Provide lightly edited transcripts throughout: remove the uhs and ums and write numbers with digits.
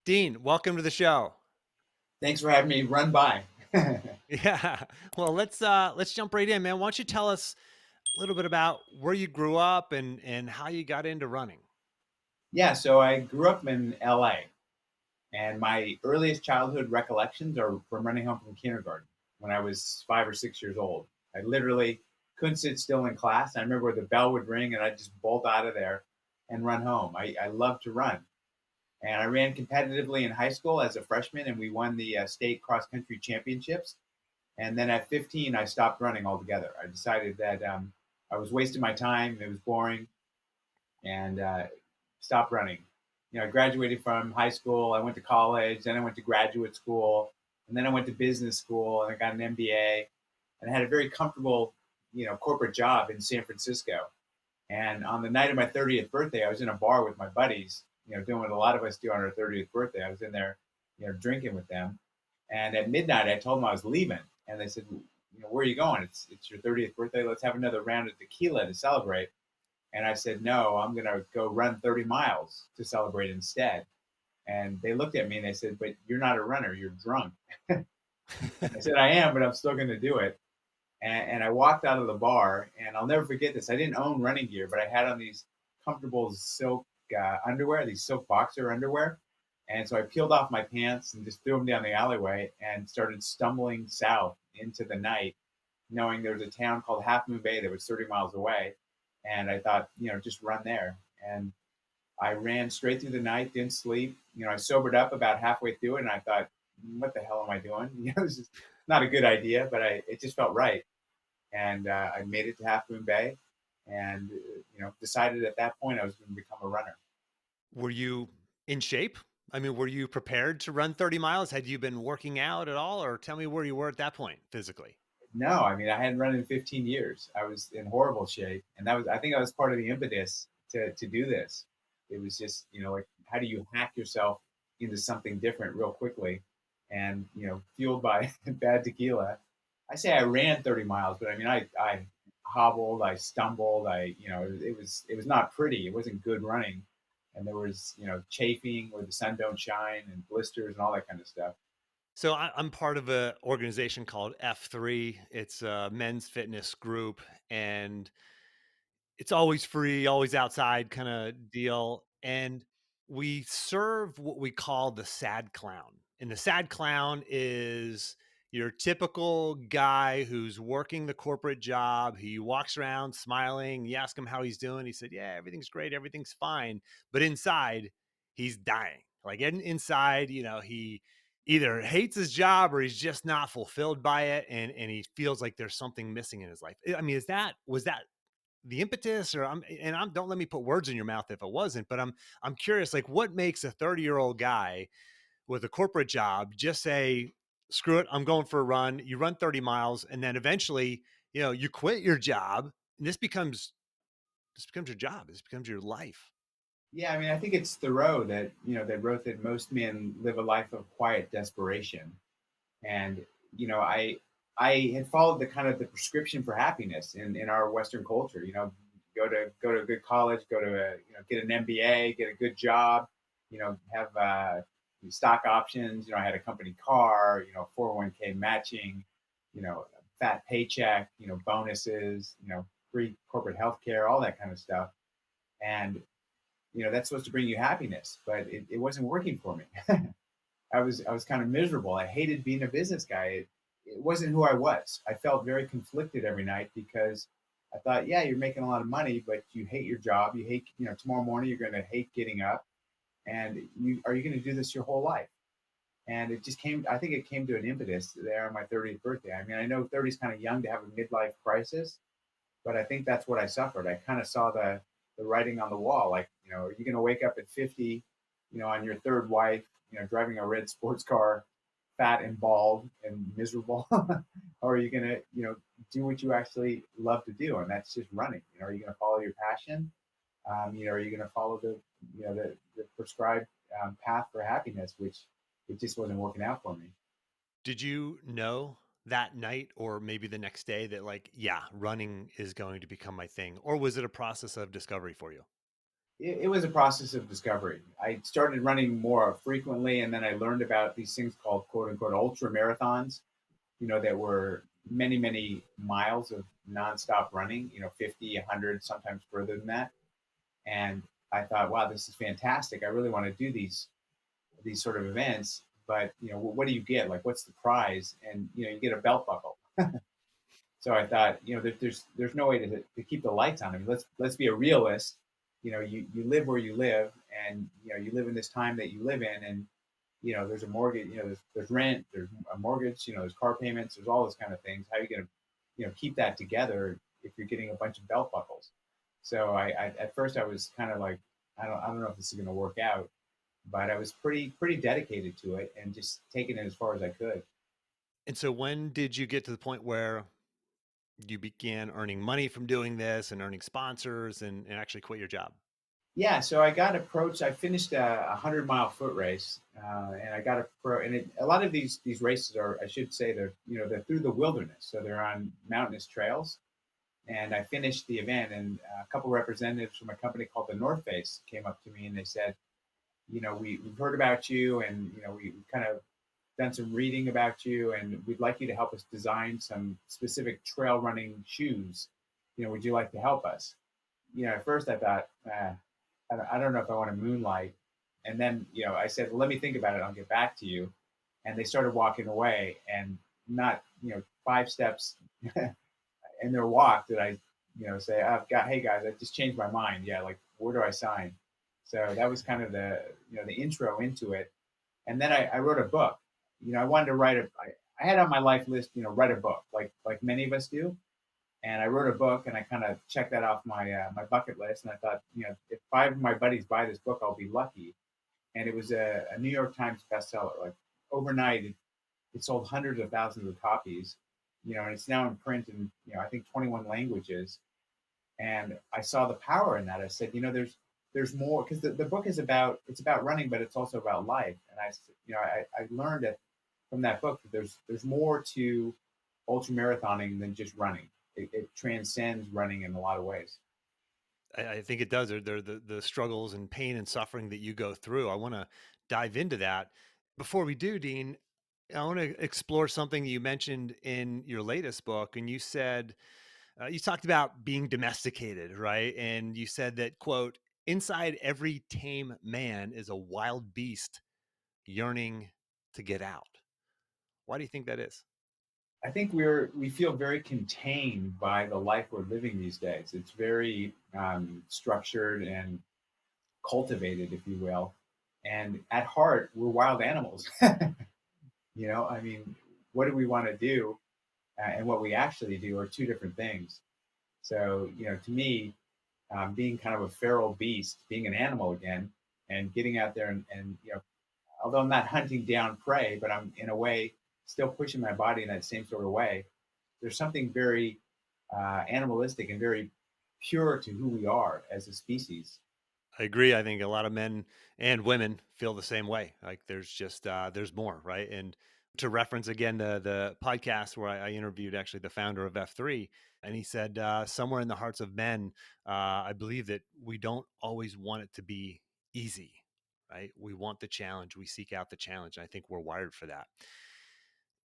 Dean, welcome to the show. Thanks for having me run by. Yeah. Well, let's jump right in, man. Why don't you tell us a little bit about where you grew up and how you got into running? Yeah, so I grew up in LA, and my earliest childhood recollections are from running home from kindergarten when I was 5 or 6 years old. I literally couldn't sit still in class. I remember the bell would ring and I'd just bolt out of there and run home. I loved to run. And I ran competitively in high school as a freshman, and we won the state cross country championships. And then at 15, I stopped running altogether. I decided that I was wasting my time, it was boring, and stopped running. I graduated from high school. I went to college. Then I went to graduate school, and then I went to business school, and I got an MBA, and I had a very comfortable, corporate job in San Francisco. And on the night of my 30th birthday, I was in a bar with my buddies, doing what a lot of us do on our 30th birthday. I was in there, drinking with them. And at midnight, I told them I was leaving, and they said, "Where are you going? It's your 30th birthday. Let's have another round of tequila to celebrate." And I said, "No, I'm going to go run 30 miles to celebrate instead." And they looked at me and they said, "But you're not a runner, you're drunk." And I said, "I am, but I'm still going to do it." And I walked out of the bar, and I'll never forget this. I didn't own running gear, but I had on these comfortable silk underwear, these silk boxer underwear. And so I peeled off my pants and just threw them down the alleyway and started stumbling south into the night, knowing there was a town called Half Moon Bay that was 30 miles away. And I thought, just run there. And I ran straight through the night, didn't sleep. I sobered up about halfway through it, and I thought, what the hell am I doing? It was just not a good idea, but it just felt right. And I made it to Half Moon Bay, and decided at that point I was going to become a runner. Were you in shape? I mean, were you prepared to run 30 miles? Had you been working out at all? Or tell me where you were at that point physically. No, I mean I hadn't run in 15 years. I was in horrible shape, and that was I think that was part of the impetus to do this. It was just like how do you hack yourself into something different real quickly, and fueled by bad tequila. I say I ran 30 miles, but I mean I hobbled, I stumbled, it was not pretty. It wasn't good running, and there was chafing where the sun don't shine and blisters and all that kind of stuff. So I'm part of a organization called F3. It's a men's fitness group, and it's always free, always outside kinda deal, and we serve what we call the sad clown, and the sad clown is your typical guy who's working the corporate job. He walks around smiling, you ask him how he's doing, he said, "Yeah, everything's great, everything's fine," but inside, he's dying. Like, inside, he either hates his job or he's just not fulfilled by it, and he feels like there's something missing in his life. I mean, is that was that the impetus or I'm don't let me put words in your mouth if it wasn't, but I'm curious, like, what makes a 30-year-old guy with a corporate job just say, screw it, I'm going for a run. You run 30 miles and then eventually, you quit your job and this becomes your job. This becomes your life. Yeah, I mean, I think it's Thoreau that that wrote that most men live a life of quiet desperation, and I had followed the kind of the prescription for happiness in our Western culture. Go to a good college, go to get an MBA, get a good job, have stock options. I had a company car, 401k matching, fat paycheck, bonuses, free corporate health care, all that kind of stuff. And that's supposed to bring you happiness, but it wasn't working for me. I was kind of miserable. I hated being a business guy. It wasn't who I was. I felt very conflicted every night because I thought, yeah, you're making a lot of money, but you hate your job. You hate, tomorrow morning you're going to hate getting up, and are you going to do this your whole life? And it just came. I think it came to an impetus there on my 30th birthday. I mean, I know 30 is kind of young to have a midlife crisis, but I think that's what I suffered. I kind of saw the writing on the wall. Like, are you going to wake up at 50, on your third wife, driving a red sports car, fat and bald and miserable, or are you going to, do what you actually love to do, and that's just running? Are you going to follow your passion? Are you going to follow the prescribed path for happiness, which it just wasn't working out for me. Did you know that night or maybe the next day that, like, yeah, running is going to become my thing? Or was it a process of discovery for you? It was a process of discovery. I started running more frequently, and then I learned about these things called quote unquote ultra marathons, that were many, many miles of nonstop running, 50, 100, sometimes further than that. And I thought, wow, this is fantastic. I really want to do these sort of events. But what do you get? Like, what's the prize? And you get a belt buckle. So I thought, there's no way to keep the lights on. I mean, let's be a realist. You live where you live, and you live in this time that you live in, and there's a mortgage, there's rent, there's a mortgage, there's car payments, there's all those kind of things. How are you going to, keep that together if you're getting a bunch of belt buckles? So I at first I was kind of like, I don't know if this is going to work out, but I was pretty dedicated to it and just taking it as far as I could. And so when did you get to the point where you began earning money from doing this and earning sponsors and actually quit your job? Yeah, so I got approached. I finished a 100-mile foot race, and I got a lot of these races are, I should say, they're through the wilderness, so they're on mountainous trails. And I finished the event, and a couple representatives from a company called the North Face came up to me and they said, we've heard about you, and we've kind of done some reading about you, and we'd like you to help us design some specific trail running shoes. Would you like to help us? At first I thought, I don't know if I want to moonlight. And then, I said, well, let me think about it. I'll get back to you. And they started walking away, and not, 5 steps in their walk did I, say, I've got, hey guys, I just changed my mind. Yeah. Like, where do I sign? So that was kind of the intro into it. And then I wrote a book. I wanted to I had on my life list, write a book like many of us do. And I wrote a book, and I kind of checked that off my bucket list. And I thought, if 5 of my buddies buy this book, I'll be lucky. And it was a New York Times bestseller. Like overnight, it sold hundreds of thousands of copies. And it's now in print in I think 21 languages. And I saw the power in that. I said, there's more, because the book is about running, but it's also about life. And I learned that from that book that there's more to ultra marathoning than just running. It transcends running in a lot of ways. I think it does. They're the struggles and pain and suffering that you go through. I want to dive into that. Before we do, Dean, I want to explore something you mentioned in your latest book. And you said, you talked about being domesticated, right? And you said that, quote, inside every tame man is a wild beast yearning to get out. Why do you think that is? I think we feel very contained by the life we're living these days. It's very structured and cultivated, if you will. And at heart, we're wild animals. I mean, what do we want to do, and what we actually do are two different things. So, to me, being kind of a feral beast, being an animal again, and getting out there and although I'm not hunting down prey, but I'm in a way still pushing my body in that same sort of way. There's something very animalistic and very pure to who we are as a species. I agree. I think a lot of men and women feel the same way. Like there's just there's more, right? And to reference again the podcast where I interviewed actually the founder of F3, and he said somewhere in the hearts of men, I believe that we don't always want it to be easy, right? We want the challenge. We seek out the challenge. And I think we're wired for that.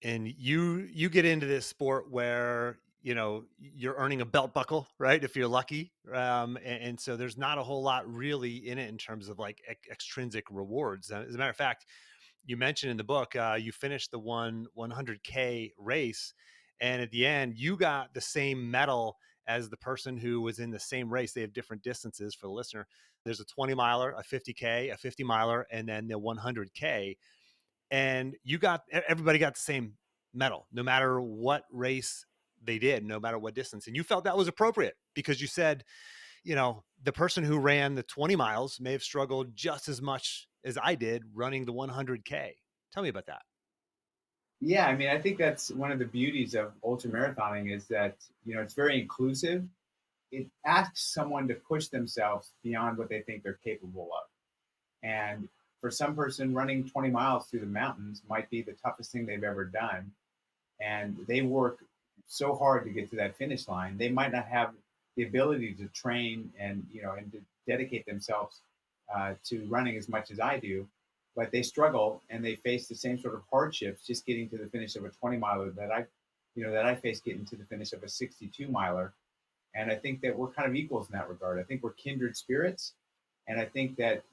And you get into this sport where you're earning a belt buckle, right, if you're lucky, and so there's not a whole lot really in it in terms of like extrinsic rewards. As a matter of fact, you mentioned in the book, you finished the 100K race, and at the end you got the same medal as the person who was in the same race. They have different distances for the listener. There's a 20 miler, a 50K, a 50 miler, and then the 100K. And everybody got the same medal, no matter what race they did, no matter what distance. And you felt that was appropriate because you said, the person who ran the 20 miles may have struggled just as much as I did running the 100K. Tell me about that. Yeah, I mean, I think that's one of the beauties of ultra marathoning is that it's very inclusive. It asks someone to push themselves beyond what they think they're capable of. And for some person, running 20 miles through the mountains might be the toughest thing they've ever done. And they work so hard to get to that finish line. They might not have the ability to train and and to dedicate themselves to running as much as I do, but they struggle and they face the same sort of hardships just getting to the finish of a 20 miler that I face getting to the finish of a 62 miler. And I think that we're kind of equals in that regard. I think we're kindred spirits, and I think that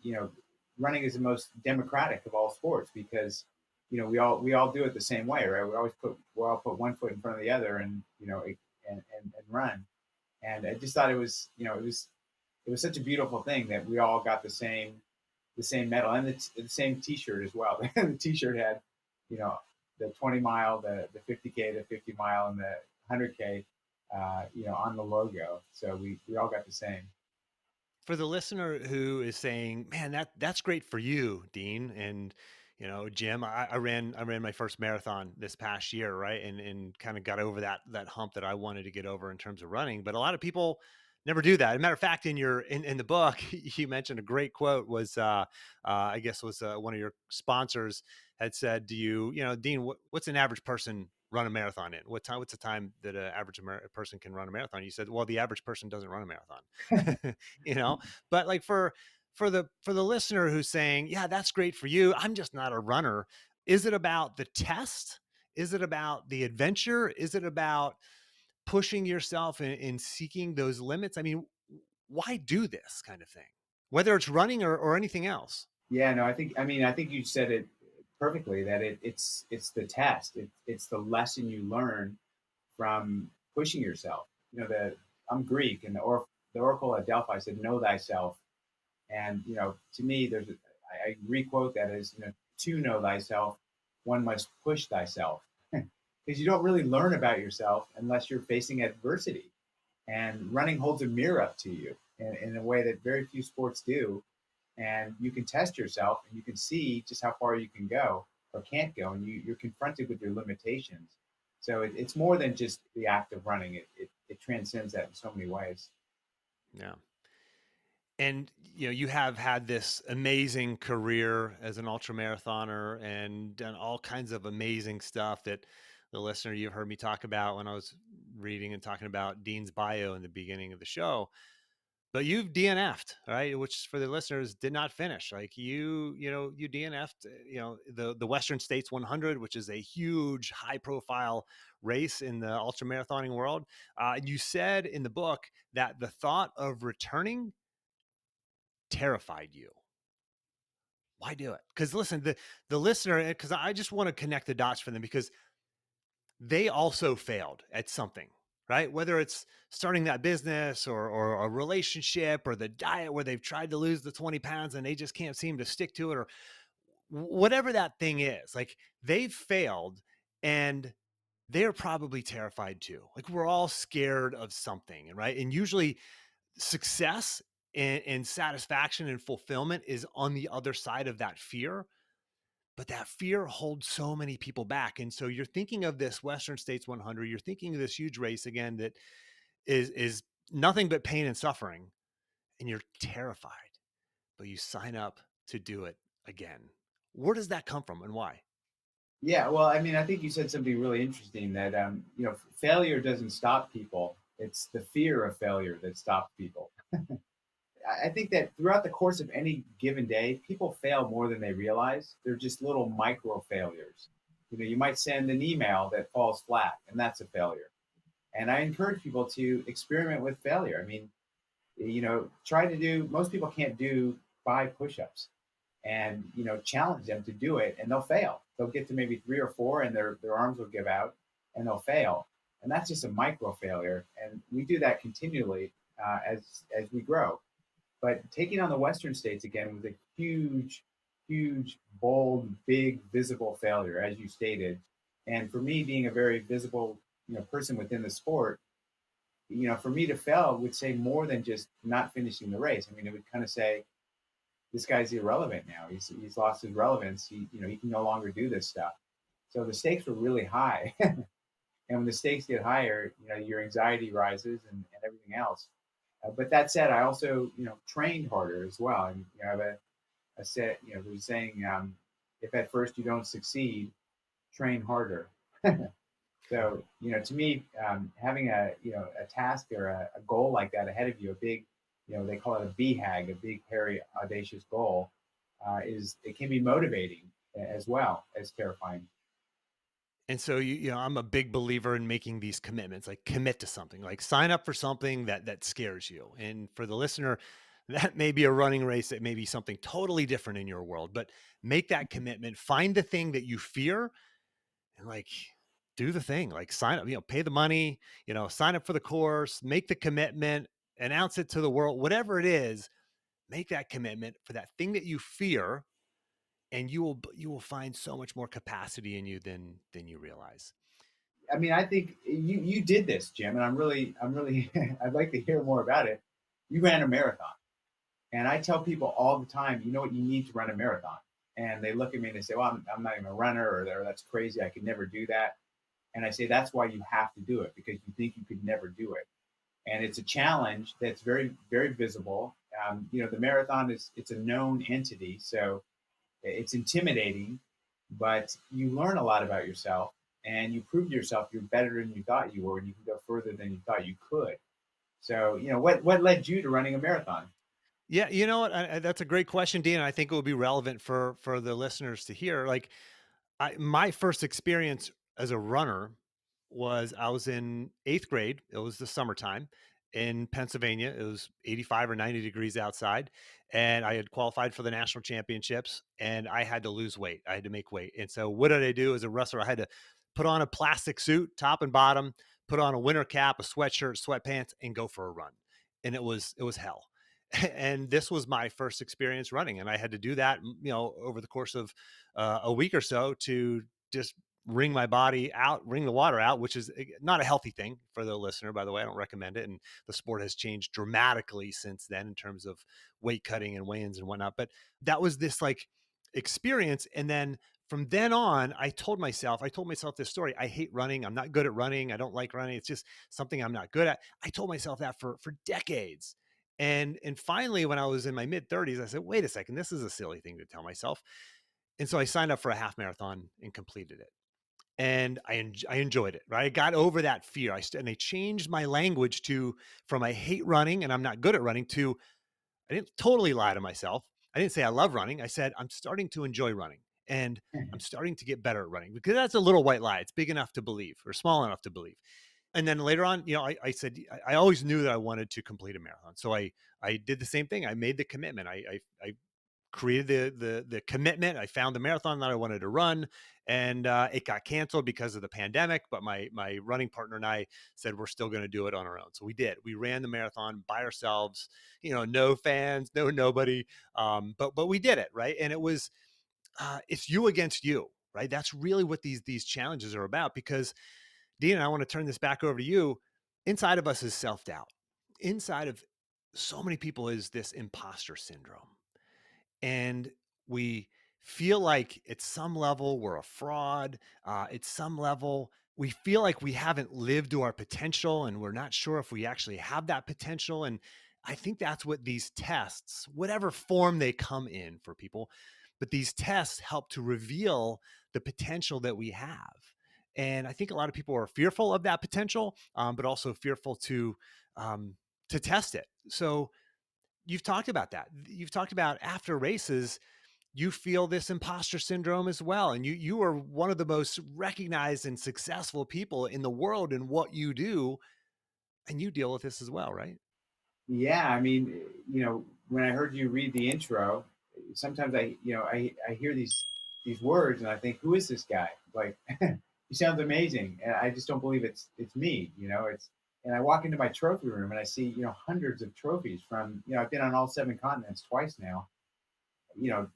running is the most democratic of all sports because we all do it the same way, right? We all put one foot in front of the other, and and run. And I just thought it was such a beautiful thing that we all got the same medal and the same T-shirt as well. The T-shirt had you know the 20 mile, the 50K, the 50 mile, and the 100K on the logo. So we all got the same. For the listener who is saying, "Man, that's great for you, Dean," and Jim, I ran my first marathon this past year, right, and kind of got over that hump that I wanted to get over in terms of running. But a lot of people never do that. As a matter of fact, in the book, you mentioned a great quote was I guess was one of your sponsors had said, "Do Dean, what's an average person run a marathon in? What's the time that an average person can run a marathon?" You said, "Well, the average person doesn't run a marathon." you know, but like for the listener who's saying, "Yeah, that's great for you. I'm just not a runner." Is it about the test? Is it about the adventure? Is it about pushing yourself and seeking those limits? I mean, why do this kind of thing? Whether it's running or anything else. Yeah, no, I think you said it perfectly that it's the test. It's the lesson you learn from pushing yourself. I'm Greek, and the Oracle at Delphi said, "Know thyself." And to me, I requote that as to know thyself, one must push thyself, because you don't really learn about yourself unless you're facing adversity. And running holds a mirror up to you in a way that very few sports do. And you can test yourself and you can see just how far you can go or can't go, and you're confronted with your limitations. So it's more than just the act of running. It transcends that in so many ways. Yeah. And you have had this amazing career as an ultra marathoner and done all kinds of amazing stuff that the listener you've heard me talk about when I was reading and talking about Dean's bio in the beginning of the show. But you've DNF'd, right? Which for the listeners did not finish. Like you DNF'd, the Western States 100, which is a huge, high profile race in the ultra marathoning world. You said in the book that the thought of returning terrified you. Why do it? Because listen, the listener, because I just want to connect the dots for them because they also failed at something, right? Whether it's starting that business or a relationship or the diet where they've tried to lose the 20 pounds and they just can't seem to stick to it, or whatever that thing is, like they've failed and they're probably terrified too. Like we're all scared of something, right? And usually success and satisfaction and fulfillment is on the other side of that fear, but that fear holds so many people back. And so you're thinking of this Western States 100, you're thinking of this huge race again that is nothing but pain and suffering, and you're terrified, but you sign up to do it again. Where does that come from and why? Yeah, well, I think you said something really interesting that failure doesn't stop people. It's the fear of failure that stops people. I think that throughout the course of any given day, people fail more than they realize. They're just little micro failures. You might send an email that falls flat, and that's a failure. And I encourage people to experiment with failure. I mean, try to do. Most people can't do 5 push-ups, and challenge them to do it, and they'll fail. They'll get to maybe 3 or 4, and their arms will give out, and they'll fail. And that's just a micro failure. And we do that continually as we grow. But taking on the Western states again was a huge, huge, bold, big, visible failure, as you stated. And for me, being a very visible, person within the sport, for me to fail would say more than just not finishing the race. I mean, it would kind of say, this guy's irrelevant now. He's lost his relevance. He can no longer do this stuff. So the stakes were really high. And when the stakes get higher, your anxiety rises and everything else. But that said, I also, trained harder as well. And I have a set, there's a saying, if at first you don't succeed, train harder. So, to me, having a task or a goal like that ahead of you, a big, they call it a BHAG, a big, hairy, audacious goal, it can be motivating as well as terrifying. And so I'm a big believer in making these commitments, like commit to something, like sign up for something that scares you. And for the listener, that may be a running race, that may be something totally different in your world, but make that commitment, find the thing that you fear and like do the thing, like sign up, pay the money, sign up for the course, make the commitment, announce it to the world, whatever it is, make that commitment for that thing that you fear, and you will find so much more capacity in you than you realize. I mean, I think you did this, Jim, and I'm really I'd like to hear more about it. You ran a marathon, and I tell people all the time, you know what you need to run a marathon, and they look at me and they say, well, I'm not even a runner, or that's crazy, I could never do that. And I say that's why you have to do it, because you think you could never do it, and it's a challenge that's very very visible. The marathon it's a known entity, so it's intimidating, but you learn a lot about yourself and you prove to yourself you're better than you thought you were, and you can go further than you thought you could. So, what led you to running a marathon? Yeah, you know what? That's a great question, Dean. I think it would be relevant for the listeners to hear. Like, my first experience as a runner was I was in 8th grade. It was the summertime in Pennsylvania. It was 85 or 90 degrees outside, and I had qualified for the national championships, and I had to lose weight. I had to make weight. And so what did I do as a wrestler? I had to put on a plastic suit, top and bottom, put on a winter cap, a sweatshirt, sweatpants, and go for a run. And it was hell. And this was my first experience running, and I had to do that, over the course of a week or so to just wring my body out, wring the water out, which is not a healthy thing for the listener, by the way. I don't recommend it. And the sport has changed dramatically since then in terms of weight cutting and weigh-ins and whatnot. But that was this like experience. And then from then on, I told myself this story. I hate running. I'm not good at running. I don't like running. It's just something I'm not good at. I told myself that for decades. And finally, when I was in my mid 30s, I said, wait a second, this is a silly thing to tell myself. And so I signed up for a half marathon and completed it. And I enjoyed it, right? I got over that fear. And they changed my language to from I hate running and I'm not good at running to I didn't totally lie to myself. I didn't say I love running. I said I'm starting to enjoy running and I'm starting to get better at running, because that's a little white lie. It's big enough to believe or small enough to believe. And then later on, I said I always knew that I wanted to complete a marathon. So I did the same thing. I made the commitment. I created the commitment. I found the marathon that I wanted to run, and it got canceled because of the pandemic. But my running partner and I said we're still going to do it on our own. So we did. We ran the marathon by ourselves. No fans, no nobody. But we did it, right. And it's you against you, right. That's really what these challenges are about. Because Dean, and I want to turn this back over to you. Inside of us is self doubt. Inside of so many people is this imposter syndrome, and we feel like at some level we're a fraud. At some level, we feel like we haven't lived to our potential and we're not sure if we actually have that potential. And I think that's what these tests, whatever form they come in for people, but these tests help to reveal the potential that we have. And I think a lot of people are fearful of that potential, but also fearful to test it. So you've talked about that. You've talked about after races, you feel this imposter syndrome as well. And you are one of the most recognized and successful people in the world in what you do. And you deal with this as well, right? Yeah, I mean, when I heard you read the intro, sometimes I hear these words and I think, who is this guy? Like, he sounds amazing, and I just don't believe it's me. And I walk into my trophy room and I see hundreds of trophies from I've been on all 7 continents twice now. You know,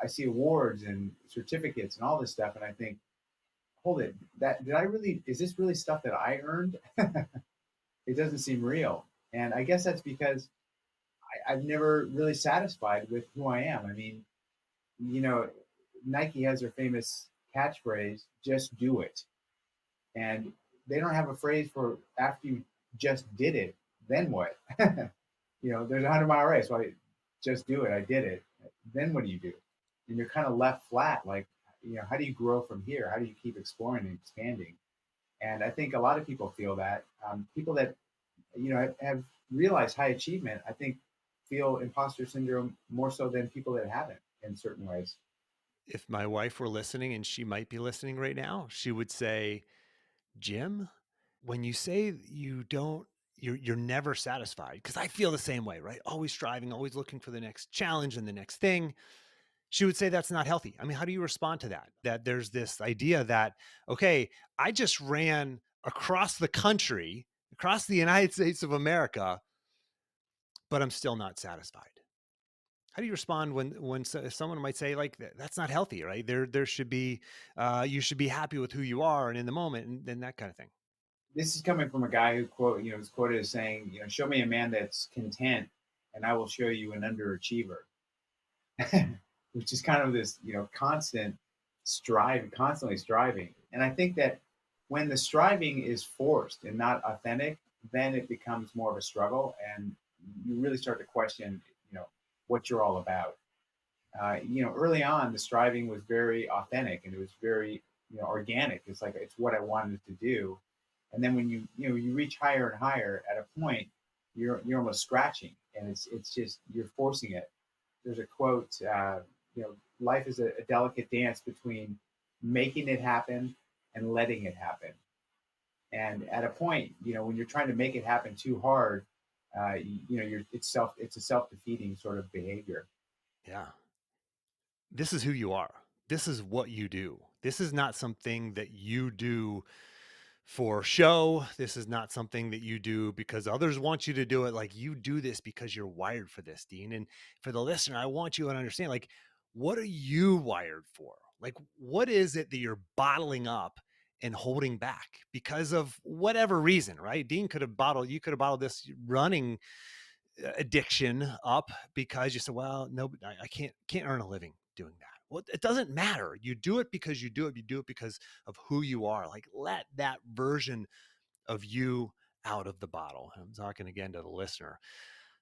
I see awards and certificates and all this stuff, and I think, hold it, that did I really? Is this really stuff that I earned? It doesn't seem real, and I guess that's because I've never really satisfied with who I am. I mean, you know, Nike has their famous catchphrase, "Just do it," and they don't have a phrase for after you just did it. Then what? There's a 100-mile race. Well, just do it. I did it. Then what do you do? And you're kind of left flat. Like, how do you grow from here? How do you keep exploring and expanding? And I think a lot of people feel that. People that have realized high achievement, I think, feel imposter syndrome more so than people that haven't in certain ways. If my wife were listening, and she might be listening right now, she would say, Jim, when you say you don't, you're never satisfied, because I feel the same way, right? Always striving, always looking for the next challenge and the next thing. She would say that's not healthy. I mean, how do you respond to that? That there's this idea that, okay, I just ran across the country, across the United States of America, but I'm still not satisfied. How do you respond when someone might say like that's not healthy, right? There should be you should be happy with who you are and in the moment, and that kind of thing. This is coming from a guy who was quoted as saying, show me a man that's content, and I will show you an underachiever, which is kind of this, constant constantly striving. And I think that when the striving is forced and not authentic, then it becomes more of a struggle, and you really start to question, what you're all about. Early on, the striving was very authentic and it was very, organic. It's like it's what I wanted to do. And then when you reach higher and higher, at a point, you're almost scratching, and it's just you're forcing it. There's a quote, life is a delicate dance between making it happen and letting it happen. And at a point, when you're trying to make it happen too hard, it's a self defeating sort of behavior. Yeah, this is who you are. This is what you do. This is not something that you do for show. This is not something that you do because others want you to do it. Like, you do this because you're wired for this, Dean. And for the listener, I want you to understand, like, what are you wired for? Like, what is it that you're bottling up and holding back because of whatever reason, right? You could have bottled this running addiction up because you said, well, no, I can't earn a living doing that. Well, it doesn't matter. You do it because you do it. You do it because of who you are. Like, let that version of you out of the bottle. I'm talking again to the listener.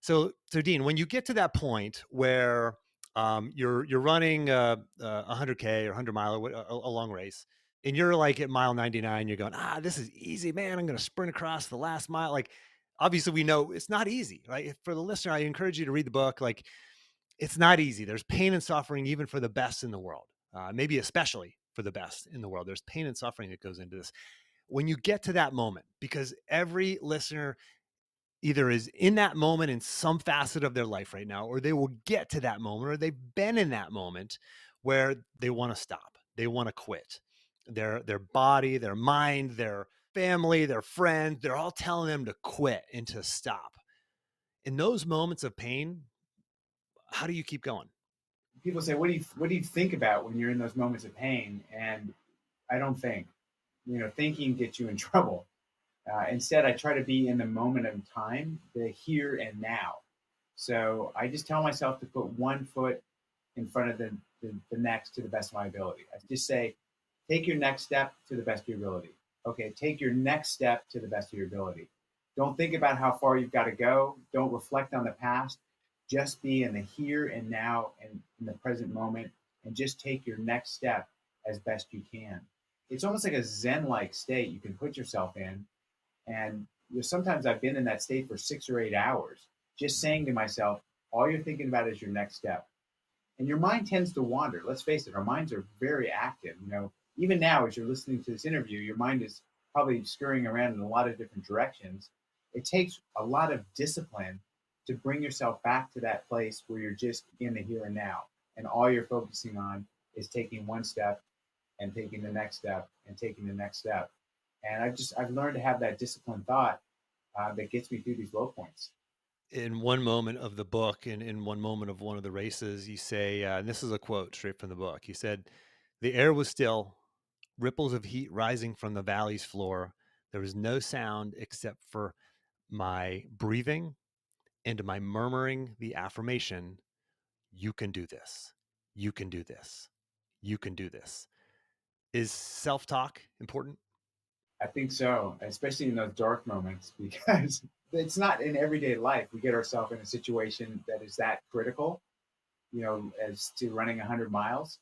So Dean, when you get to that point where you're running 100K or 100 mile or a long race, and you're like at mile 99, you're going, this is easy, man. I'm going to sprint across the last mile. Like, obviously, we know it's not easy, right? For the listener, I encourage you to read the book. Like, it's not easy. There's pain and suffering, even for the best in the world. Maybe especially for the best in the world. There's pain and suffering that goes into this. When you get to that moment, because every listener either is in that moment in some facet of their life right now, or they will get to that moment, or they've been in that moment where they want to stop, they want to quit. Their body, their mind, their family, their friends, they're all telling them to quit and to stop. In those moments of pain, how do you keep going? People say, what do you think about when you're in those moments of pain? And I don't think. Thinking gets you in trouble. Instead, I try to be in the moment of time, the here and now. So I just tell myself to put one foot in front of the next to the best of my ability. I just say, take your next step to the best of your ability. Okay, take your next step to the best of your ability. Don't think about how far you've got to go. Don't reflect on the past. Just be in the here and now and in the present moment, and just take your next step as best you can. It's almost like a Zen like state you can put yourself in. And sometimes I've been in that state for 6 or 8 hours, just saying to myself, all you're thinking about is your next step. And your mind tends to wander. Let's face it, our minds are very active. Even now, as you're listening to this interview, your mind is probably scurrying around in a lot of different directions. It takes a lot of discipline to bring yourself back to that place where you're just in the here and now. And all you're focusing on is taking one step and taking the next step and taking the next step. And I've learned to have that disciplined thought that gets me through these low points. In one moment of the book, and in one moment of one of the races, you say, and this is a quote straight from the book. You said, the air was still, ripples of heat rising from the valley's floor. There was no sound except for my breathing and my murmuring the affirmation, you can do this. You can do this. You can do this. Is self talk important? I think so, especially in those dark moments, because it's not in everyday life we get ourselves in a situation that is that critical, as to running 100 miles.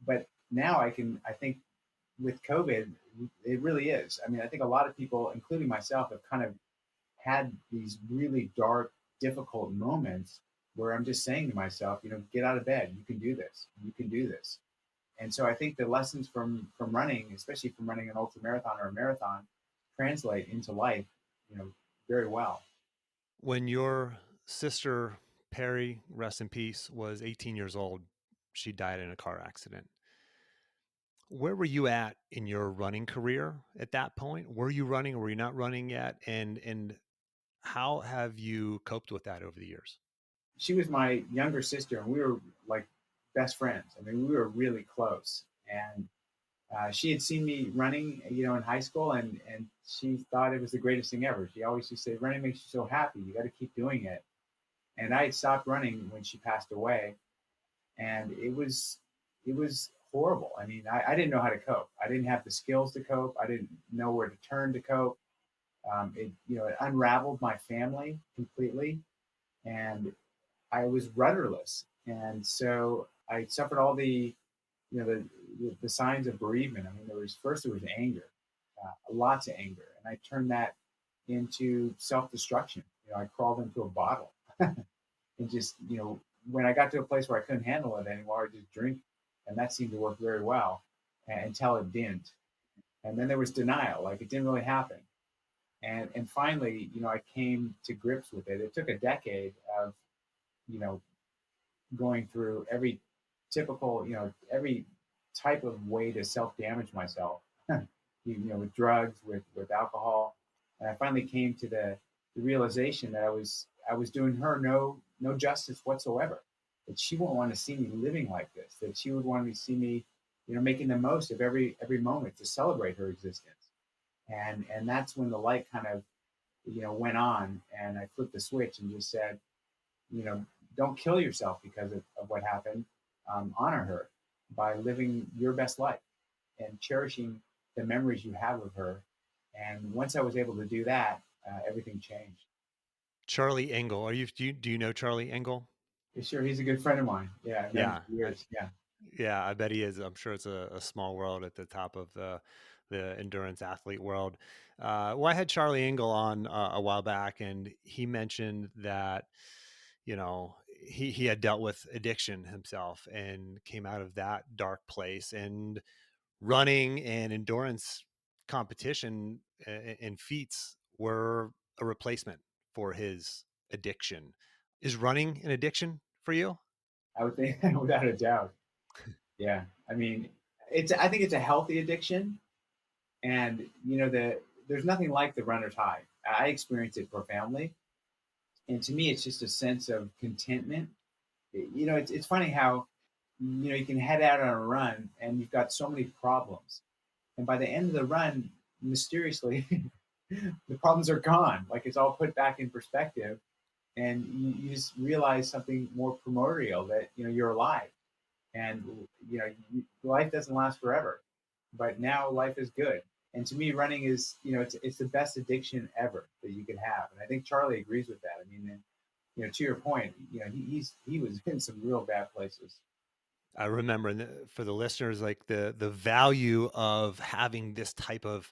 But now I think with COVID, it really is. I mean, I think a lot of people, including myself, have kind of had these really dark, difficult moments where I'm just saying to myself, get out of bed. You can do this. You can do this. And so I think the lessons from running, especially from running an ultra marathon or a marathon, translate into life, you know, very well. When your sister, Perry, rest in peace, was 18 years old, she died in a car accident. Where were you at in your running career at that point? Were you running or were you not running yet? And how have you coped with that over the years? She was my younger sister, and we were like best friends. I mean, we were really close. And she had seen me running, in high school, and she thought it was the greatest thing ever. She always used to say, "Running makes you so happy. You got to keep doing it." And I had stopped running when she passed away, and it was horrible. I mean, I didn't know how to cope. I didn't have the skills to cope. I didn't know where to turn to cope. It unraveled my family completely, and I was rudderless. And so I suffered all the signs of bereavement. I mean, there was anger, lots of anger, and I turned that into self destruction. I crawled into a bottle and just when I got to a place where I couldn't handle it anymore, I just drink, and that seemed to work very well until it didn't. And then there was denial, like it didn't really happen. And finally, I came to grips with it. It took a decade of you know going through every typical, every type of way to self damage myself, with drugs, with alcohol. And I finally came to the realization that I was doing her no justice whatsoever. That she won't want to see me living like this. That she would want to see me, making the most of every moment to celebrate her existence. And that's when the light kind of, went on, and I flipped the switch and just said, you know, don't kill yourself because of what happened. Honor her by living your best life and cherishing the memories you have of her. And once I was able to do that, everything changed. Charlie Engel, do you know Charlie Engel? Yeah, sure, he's a good friend of mine. Yeah, I've known him Yeah, for years. Yeah, yeah, I bet he is. I'm sure it's a small world at the top of the endurance athlete world. Well, I had Charlie Engel on a while back, and he mentioned that he had dealt with addiction himself and came out of that dark place, and running and endurance competition and feats were a replacement for his addiction. Is running an addiction for you? I would think without a doubt. Yeah, I mean, I think it's a healthy addiction, and there's nothing like the runner's high. I experience it profoundly, and to me, it's just a sense of contentment. It's funny how you can head out on a run and you've got so many problems, and by the end of the run, mysteriously, the problems are gone. Like it's all put back in perspective, and you just realize something more primordial, that you're alive, and life doesn't last forever, but now life is good. And to me, running is it's the best addiction ever that you could have, and I think Charlie agrees with that. I mean, to your point, he was in some real bad places. I remember, and for the listeners, like the value of having this type of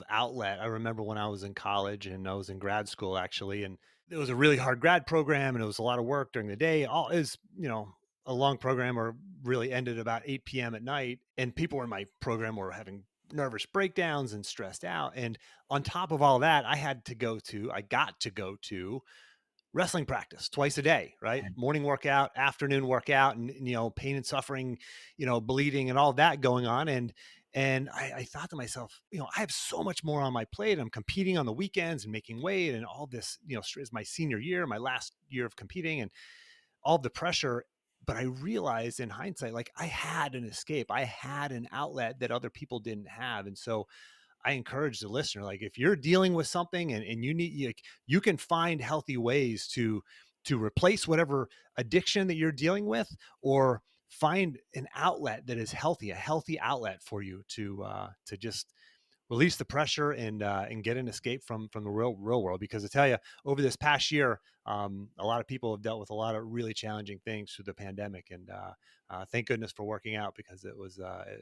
outlet. I remember when I was in college and I was in grad school actually, and it was a really hard grad program, and it was a lot of work during the day. All is a long program, or really ended about 8 p.m. at night, and people in my program were having nervous breakdowns and stressed out. And on top of all that, I got to go to wrestling practice twice a day, right? Morning workout, afternoon workout, and pain and suffering, bleeding and all that going on. And I thought to myself, I have so much more on my plate. I'm competing on the weekends and making weight and all this, is my senior year, my last year of competing, and all the pressure. But I realized in hindsight, like I had an escape, I had an outlet that other people didn't have. And so I encourage the listener, like if you're dealing with something and you can find healthy ways to replace whatever addiction that you're dealing with, or find an outlet that is healthy, a healthy outlet for you to just release the pressure and get an escape from the real world. Because I tell you, over this past year, a lot of people have dealt with a lot of really challenging things through the pandemic, and thank goodness for working out, because it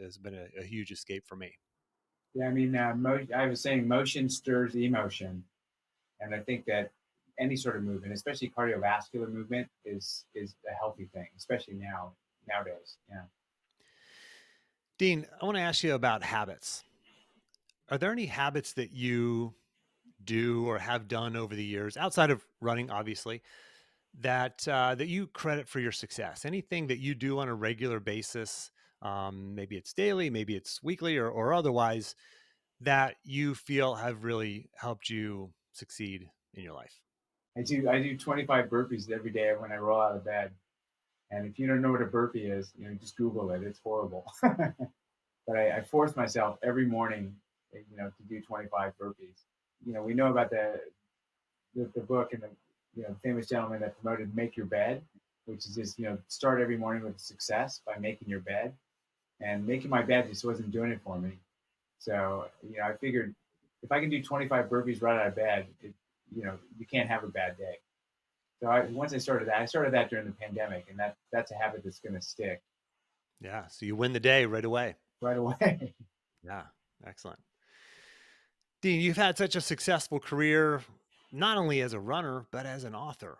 has been a huge escape for me. Yeah, I mean, I was saying motion stirs emotion, and I think that any sort of movement, especially cardiovascular movement, is a healthy thing, especially nowadays. Yeah. Dean, I want to ask you about habits. Are there any habits that you do or have done over the years, outside of running, obviously, that you credit for your success? Anything that you do on a regular basis, maybe it's daily, maybe it's weekly, or otherwise, that you feel have really helped you succeed in your life? I do 25 burpees every day when I roll out of bed. And if you don't know what a burpee is, just Google it. It's horrible. But I force myself every morning, to do 25 burpees. We know about the book and the famous gentleman that promoted "Make Your Bed," which is just start every morning with success by making your bed. And making my bed just wasn't doing it for me. So I figured if I can do 25 burpees right out of bed, you can't have a bad day. So once I started that during the pandemic, and that's a habit that's going to stick Yeah. So you win the day right away. right away. Yeah. Excellent. Dean, you've had such a successful career, not only as a runner, but as an author.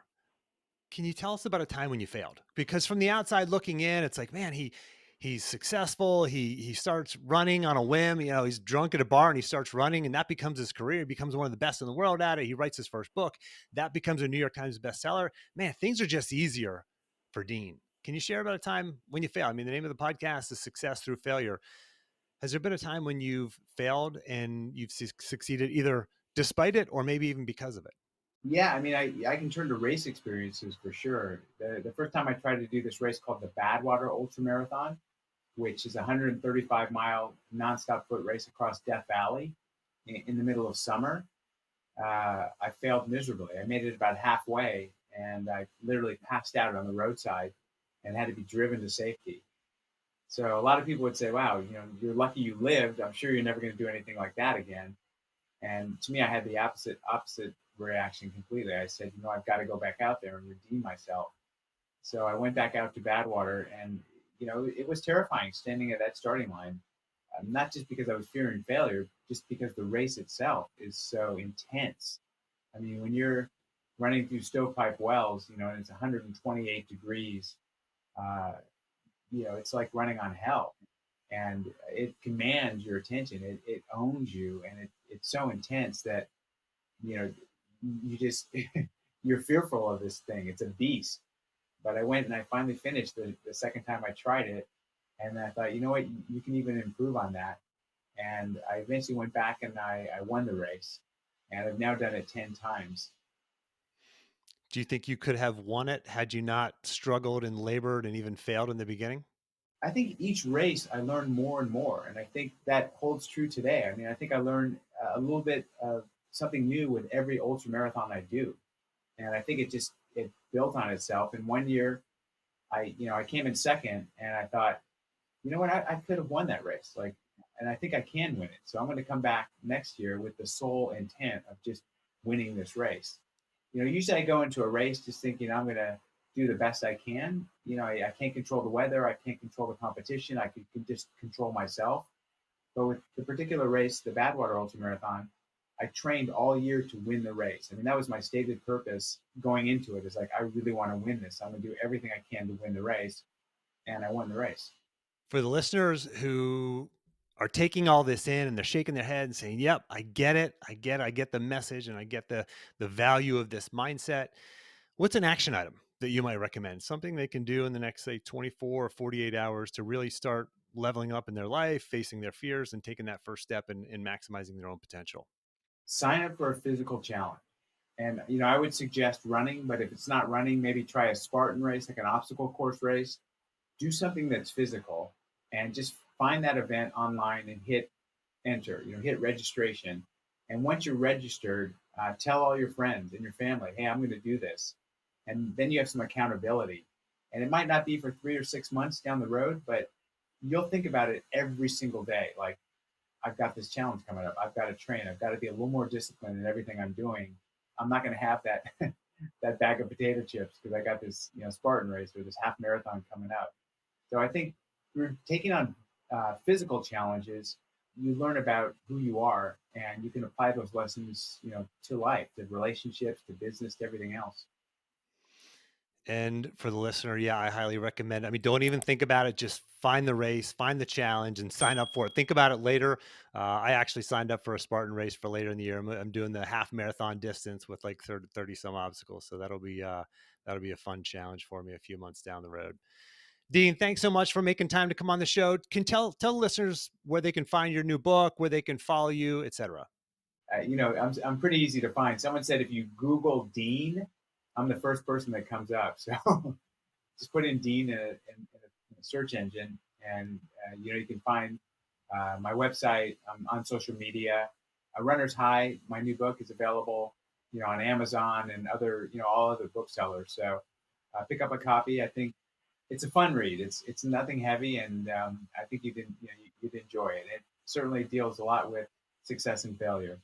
Can you tell us about a time when you failed? Because from the outside looking in, it's like, man, he's successful. He starts running on a whim. He's drunk at a bar and he starts running, and that becomes his career. He becomes one of the best in the world at it. He writes his first book. That becomes a New York Times bestseller. Man, things are just easier for Dean. Can you share about a time when you fail? I mean, the name of the podcast is Success Through Failure. Has there been a time when you've failed and you've succeeded, either despite it or maybe even because of it? Yeah, I mean, I can turn to race experiences for sure. The first time I tried to do this race called the Badwater Ultramarathon, which is a 135-mile nonstop foot race across Death Valley in the middle of summer, I failed miserably. I made it about halfway, and I literally passed out on the roadside and had to be driven to safety. So a lot of people would say, "Wow, you're lucky you lived. I'm sure you're never going to do anything like that again." And to me, I had the opposite reaction completely. I said, I've got to go back out there and redeem myself. So I went back out to Badwater, and it was terrifying standing at that starting line. Not just because I was fearing failure, just because the race itself is so intense. I mean, when you're running through stovepipe wells, and it's 128 degrees, uh, it's like running on hell, and it commands your attention. It owns you, and it's so intense that you know you just you're fearful of this thing. It's a beast. But I went and I finally finished the second time I tried it, and I thought, you know what, you can even improve on that. And I eventually went back and I won the race, and I've now done it 10 times. Do you think you could have won it had you not struggled and labored and even failed in the beginning? I think each race I learned more and more, and I think that holds true today. I mean, I think I learn a little bit of something new with every ultra marathon I do, and I think it built on itself. And one year, I came in second, and I thought, you know what, I could have won that race, like, and I think I can win it. So I'm going to come back next year with the sole intent of just winning this race. Usually I go into a race just thinking I'm going to do the best I can. I can't control the weather. I can't control the competition. I can just control myself. But with the particular race, the Badwater Ultramarathon, I trained all year to win the race. I mean, that was my stated purpose going into it. Is like, I really want to win this. I'm going to do everything I can to win the race. And I won the race. For the listeners who are taking all this in and they're shaking their head and saying, "Yep, I get it. I get the message and I get the value of this mindset." What's an action item that you might recommend? Something they can do in the next, say, 24 or 48 hours to really start leveling up in their life, facing their fears, and taking that first step in maximizing their own potential. Sign up for a physical challenge. And, I would suggest running, but if it's not running, maybe try a Spartan race, like an obstacle course race. Do something that's physical and just find that event online and hit enter, hit registration. And once you're registered, tell all your friends and your family, hey, I'm going to do this. And then you have some accountability. And it might not be for 3 or 6 months down the road, but you'll think about it every single day. Like, I've got this challenge coming up. I've got to train. I've got to be a little more disciplined in everything I'm doing. I'm not going to have that that bag of potato chips because I got this Spartan race or this half marathon coming up. So I think through taking on physical challenges, you learn about who you are, and you can apply those lessons, to life, to relationships, to business, to everything else. And for the listener, yeah, I highly recommend. I mean, don't even think about it. Just find the race, find the challenge, and sign up for it. Think about it later. I actually signed up for a Spartan race for later in the year. I'm doing the half marathon distance with like 30 some obstacles. So that'll be a fun challenge for me a few months down the road. Dean, thanks so much for making time to come on the show. Can tell listeners where they can find your new book, where they can follow you, etc. I'm pretty easy to find. Someone said if you Google Dean, I'm the first person that comes up. So just put in Dean in a search engine, and you can find my website. I'm on social media. Runner's High, my new book is available, on Amazon and other, all other booksellers. So pick up a copy. I think it's a fun read. It's nothing heavy, and I think you'd enjoy it. It certainly deals a lot with success and failure.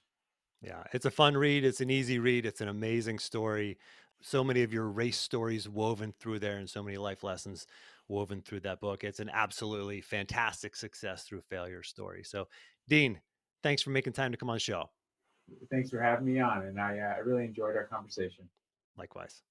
Yeah, it's a fun read. It's an easy read. It's an amazing story. So many of your race stories woven through there, and so many life lessons woven through that book. It's an absolutely fantastic success through failure story. So, Dean, thanks for making time to come on the show. Thanks for having me on, and I really enjoyed our conversation. Likewise.